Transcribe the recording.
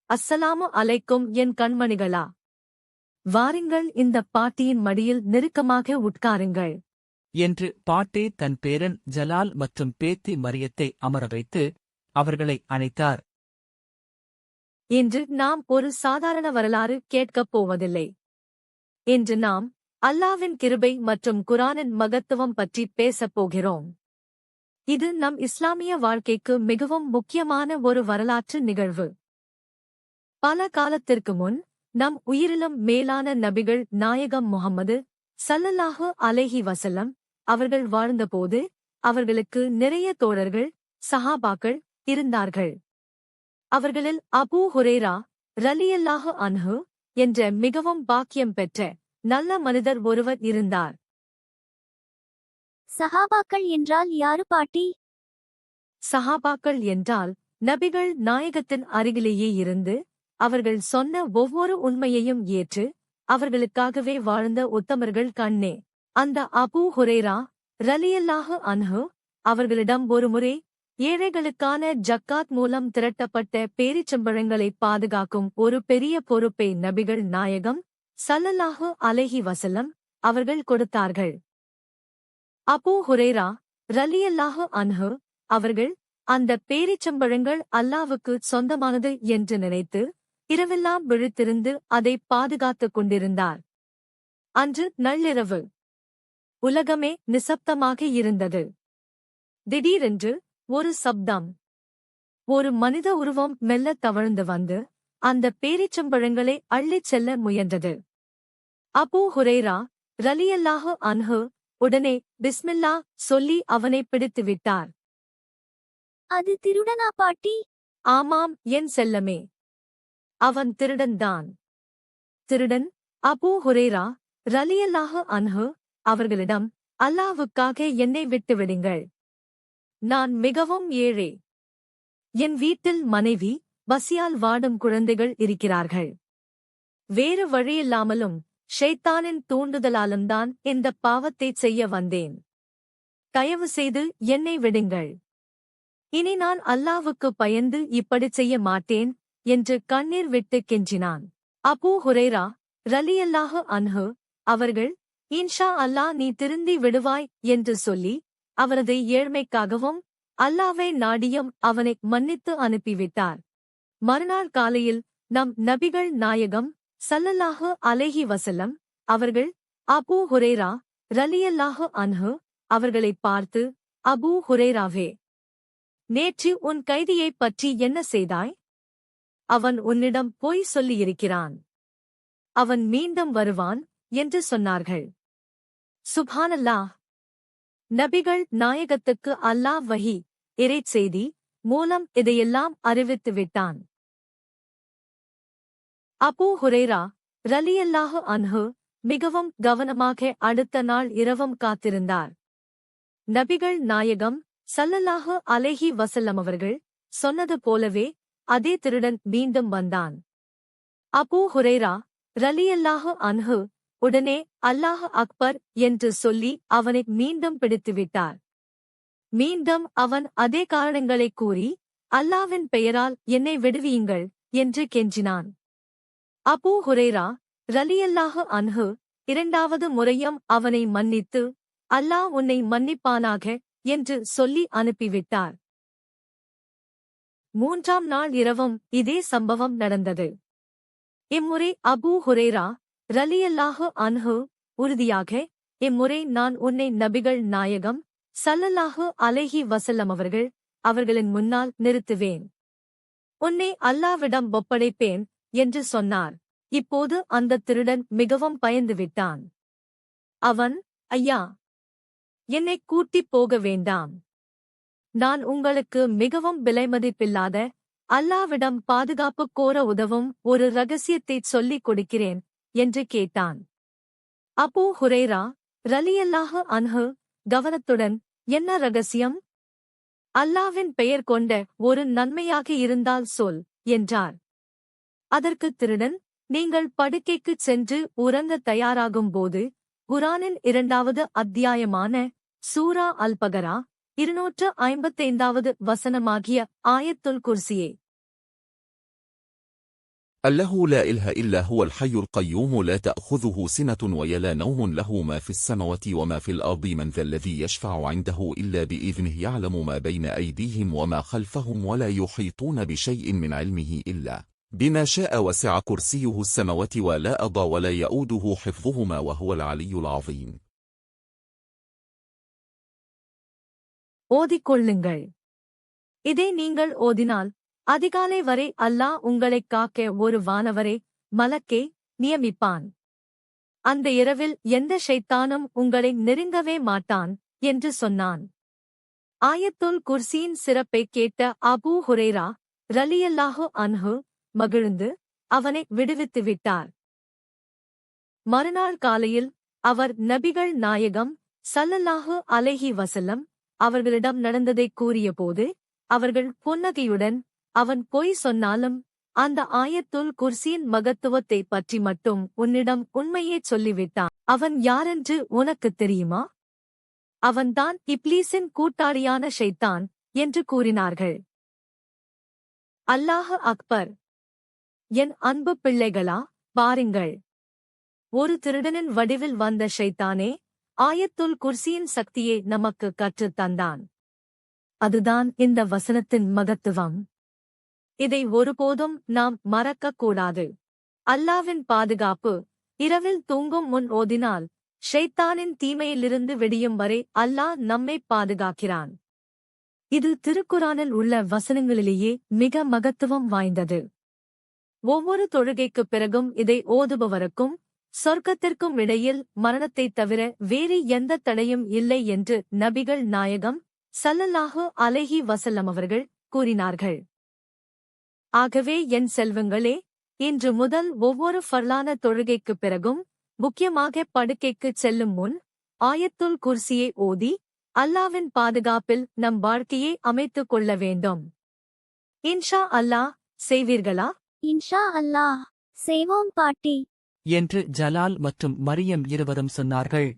அஸ்ஸலாமு அலைக்கும் என் கண்மணிகளா. வாருங்கள் இந்தப் பாட்டியின் மடியில் நெருக்கமாக உட்காருங்கள் என்று பாட்டே தன் பேரன் ஜலால் மற்றும் பேத்தி மரியத்தை அமர வைத்து அவர்களை அணைத்தார். இன்று நாம் ஒரு சாதாரண வரலாறு கேட்கப் போவதில்லை. இன்று நாம் அல்லாவின் கிருபை மற்றும் குரானின் மகத்துவம் பற்றி பேசப் போகிறோம். இது நம் இஸ்லாமிய வாழ்க்கைக்கு மிகவும் முக்கியமான ஒரு வரலாற்று நிகழ்வு. பல காலத்திற்கு முன் நம் உயிரிலும் மேலான நபிகள் நாயகம் முஹம்மது ஸல்லல்லாஹு அலைஹி வஸல்லம் அவர்கள் வாழ்ந்தபோது அவர்களுக்கு நிறைய தோழர்கள், சஹாபாக்கள் இருந்தார்கள். அவர்களில் அபூ ஹுரைரா ரலியல்லாஹு அன்ஹு என்ற மிகவும் பாக்கியம் பெற்ற நல்ல மனிதர் ஒருவர் இருந்தார். சஹாபாக்கள் என்றால் யாரு பாட்டி? சஹாபாக்கள் என்றால் நபிகள் நாயகத்தின் அருகிலேயே இருந்து அவர்கள் சொன்ன ஒவ்வொரு உண்மையையும் ஏற்று அவர்களுக்காகவே வாழ்ந்த உத்தமர்கள் கண்ணே. அந்த அபூ ஹுரைரா ரலியல்லாஹு அன்ஹு அவர்களிடம் ஒருமுறை ஏழைகளுக்கான ஜக்காத் மூலம் திரட்டப்பட்ட பேரிச்சம்பழங்களை பாதுகாக்கும் ஒரு பெரிய பொறுப்பை நபிகள் நாயகம் ஸல்லல்லாஹு அலைஹி வஸல்லம் அவர்கள் கொடுத்தார்கள். அபூ ஹுரைரா ரலியல்லாஹு அன்ஹு அவர்கள் அந்த பேரிச்சம்பழங்கள் அல்லாவுக்கு சொந்தமானது என்று நினைத்து இரவெல்லாம் விழித்திருந்து அதை பாதுகாத்துக் கொண்டிருந்தார். அன்று நள்ளிரவு. உலகமே நிசப்தமாக இருந்தது. திடீரென்று ஒரு சப்தம். ஒரு மனித உருவம் மெல்லத் தவழ்ந்து வந்து அந்த பேரிச்சம்பழங்களை அள்ளிச் செல்ல முயன்றது. அபூ ஹுரைரா ரலியல்லாஹு அன்ஹு உடனே பிஸ்மில்லா சொல்லி அவனை பிடித்து விட்டார். அது திருடனா பாட்டி? ஆமாம் என் செல்லமே, அவன் திருடன்தான். திருடன் அபூ ஹுரைரா ரலியல்லாஹு அன்ஹு அவர்களிடம், அல்லாவுக்காக என்னை விட்டுவிடுங்கள். நான் மிகவும் ஏழை. என் வீட்டில் மனைவி, பசியால் வாடும் குழந்தைகள் இருக்கிறார்கள். வேறு வழியில்லாமலும் ஷைத்தானின் தூண்டுதலாலும்தான் இந்தப் பாவத்தைச் செய்ய வந்தேன். தயவு செய்து என்னை விடுங்கள். இனி நான் அல்லாவுக்கு பயந்து இப்படிச் செய்ய மாட்டேன் என்று கண்ணீர் விட்டு கெஞ்சினான். அபூ ஹுரைரா ரலியல்லாஹு அன்ஹு அவர்கள், இன்ஷா அல்லாஹ் நீ திருந்தி விடுவாய் என்று சொல்லி அவரது ஏழ்மைக்காகவும் அல்லாவை நாடியும் அவனை மன்னித்து அனுப்பிவிட்டார். மறுநாள் காலையில் நம் நபிகள் நாயகம் ஸல்லல்லாஹு அலைஹி வஸல்லம் அவர்கள் அபூ ஹுரைரா ரலியல்லாஹு அன்ஹு அவர்களைப் பார்த்து, அபூ ஹுரைராவே, நேற்று உன் கைதியைப் பற்றி என்ன செய்தாய்? அவன் உன்னிடம் பொய் சொல்லியிருக்கிறான். அவன் மீண்டும் வருவான் என்று சொன்னார்கள். சுப்ஹானல்லாஹ். நபிகள் நாயகத்துக்கு அல்லாஹ் வஹி இறைச்செய்தி மூலம் இதையெல்லாம் அறிவித்து விட்டான். அபூ ஹுரைரா ரலியல்லாஹு அன்ஹு மிகவும் கவனமாக அடுத்த நாள் இரவும் காத்திருந்தார். நபிகள் நாயகம் ஸல்லல்லாஹு அலைஹி வஸல்லம் அவர்கள் சொன்னது போலவே அதே திருடன் மீண்டும் வந்தான். அபூ ஹுரைரா ரலியல்லாஹு அன்ஹு உடனே அல்லாஹ் அக்பர் என்று சொல்லி அவனை மீண்டும் பிடித்துவிட்டார். மீண்டும் அவன் அதே காரணங்களைக் கூறி, அல்லாவின் பெயரால் என்னை விடுவியுங்கள் என்று கெஞ்சினான். அபூ ஹுரைரா ரலியல்லாஹு அன்ஹு இரண்டாவது முறையும் அவனை மன்னித்து, அல்லாஹ் உன்னை மன்னிப்பானாக என்று சொல்லி அனுப்பிவிட்டார். மூன்றாம் நாள் இரவும் இதே சம்பவம் நடந்தது. இம்முறை அபூ ஹுரைரா ரலியல்லாஹு அன்ஹு உறுதியாக, இம்முறை நான் உன்னை நபிகள் நாயகம் ஸல்லல்லாஹு அலைஹி வஸல்லம் அவர்களின் முன்னால் நிறுத்துவேன். உன்னை அல்லாவிடம் ஒப்படைப்பேன் என்று சொன்னார். இப்போது அந்தத் திருடன் மிகவும் பயந்துவிட்டான். அவன், ஐயா, என்னைக் கூட்டிப் போக வேண்டாம். நான் உங்களுக்கு மிகவும் விலைமதிப்பில்லாத அல்லாவிடம் பாதுகாப்பு கோர உதவும் ஒரு ரகசியத்தைச் சொல்லிக் கொடுக்கிறேன் என்று கேட்டான். அபூ ஹுரைரா ரலியல்லாஹு அன்ஹு கவனத்துடன், என்ன ரகசியம்? அல்லாவின் பெயர் கொண்ட ஒரு நன்மையாக இருந்தால் சொல் என்றார். அதற்குத் திருடன், நீங்கள் படுக்கைக்குச் சென்று உறங்கத் தயாராகும்போது குரானின் 2வது அத்தியாயமான சூரா அல் பகரா 255வது வசனமாகிய ஆயத்துல் குர்சியை الله لا إله إلا هو الحي القيوم لا تأخذه سنة ولا نوم له ما في السماوات وما في الأرض من ذا الذي يشفع عنده إلا بإذنه يعلم ما بين أيديهم وما خلفهم ولا يحيطون بشيء من علمه إلا بما شاء وسع كرسيه السماوات والأرض ولا يؤوده حفظهما وهو العلي العظيم. ஓதிக்கொள்ளுங்கள். இதை நீங்கள் ஓதினால் அதிகாலை வரை அல்லாஹ் உங்களைக் காக்க ஒரு வானவரை மலக்கே நியமிப்பான். அந்த இரவில் எந்த ஷைத்தானும் உங்களை நெருங்கவே மாட்டான் என்று சொன்னான். ஆயத்துல் குர்சியின் சிறப்பைக் கேட்ட அபூ ஹுரைரா ரலியல்லாஹு அன்ஹு மகிழ்ந்து அவனை விடுவித்து விட்டார். மறுநாள் காலையில் அவர் நபிகள் நாயகம் ஸல்லல்லாஹு அலைஹி வஸல்லம் அவர்களிடம் நடந்ததைக் கூறியபோது அவர்கள் புன்னகையுடன் அவன் பொய் சொன்னாலும் அந்த ஆயத்துல் குர்சியின் மகத்துவத்தைப் பற்றி மட்டும் உன்னிடம் உண்மையே சொல்லிவிட்டான். அவன் யாரென்று உனக்குத் தெரியுமா? அவன்தான் இப்லீஸின் கூட்டாளியான ஷைத்தான் என்று கூறினார்கள். அல்லாஹு அக்பர். என் அன்பு பிள்ளைகளா, பாருங்கள், ஒரு திருடனின் வடிவில் வந்த ஷைத்தானே ஆயத்துல் குர்சியின் சக்தியை நமக்கு கற்றுத் தந்தான். அதுதான் இந்த வசனத்தின் மகத்துவம். இதை ஒருபோதும் நாம் மறக்கக்கூடாது. அல்லாவின் பாதுகாப்பு. இரவில் தூங்கும் முன் ஓதினால் ஷைத்தானின் தீமையிலிருந்து விடியும் வரை அல்லாஹ் நம்மைப் பாதுகாக்கிறான். இது திருக்குரானில் உள்ள வசனங்களிலேயே மிக மகத்துவம் வாய்ந்தது. ஒவ்வொரு தொழுகைக்குப் பிறகும் இதை ஓதுபவருக்கும் சொர்க்கத்திற்கும் இடையில் மரணத்தைத் தவிர வேறு எந்த தடையும் இல்லை என்று நபிகள் நாயகம் ஸல்லல்லாஹு அலைஹி வஸல்லம் அவர்கள் கூறினார்கள். ஆகவே என் செல்வங்களே, இன்று முதல் ஒவ்வொரு ஃபர்லான தொழுகைக்குப் பிறகும் முக்கியமாக படுக்கைக்குச் செல்லும் முன் ஆயத்துல் குர்சியை ஓதி அல்லாவின் பாதுகாப்பில் நம் வாழ்க்கையை அமைத்துக் கொள்ள வேண்டும். இன்ஷா அல்லாஹ் செய்வீர்களா? இன்ஷா அல்லாஹ் செய்வோம் பாட்டி என்று ஜலால் மற்றும் மரியம் இருவரும் சொன்னார்கள்.